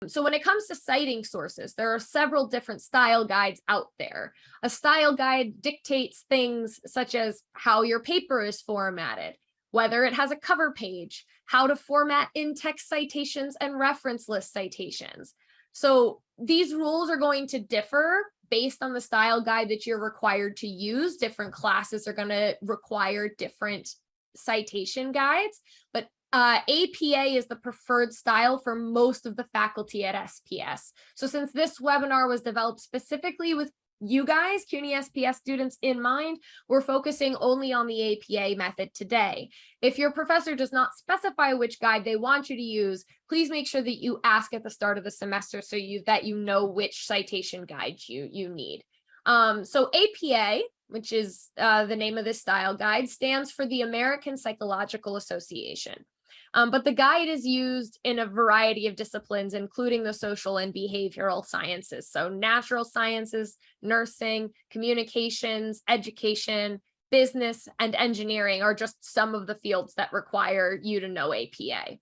So when it comes to citing sources, there are several different style guides out there. A style guide dictates things such as how your paper is formatted, whether it has a cover page, how to format in-text citations and reference list citations. So these rules are going to differ based on the style guide that you're required to use. Different classes are going to require different citation guides, but APA is the preferred style for most of the faculty at SPS. So since this webinar was developed specifically with you guys, CUNY SPS students in mind, we're focusing only on the APA method today. If your professor does not specify which guide they want you to use, please make sure that you ask at the start of the semester so that you know which citation guide you need. So APA, which is the name of this style guide, stands for the American Psychological Association. But the guide is used in a variety of disciplines, including the social and behavioral sciences. So natural sciences, nursing, communications, education, business, and engineering are just some of the fields that require you to know APA.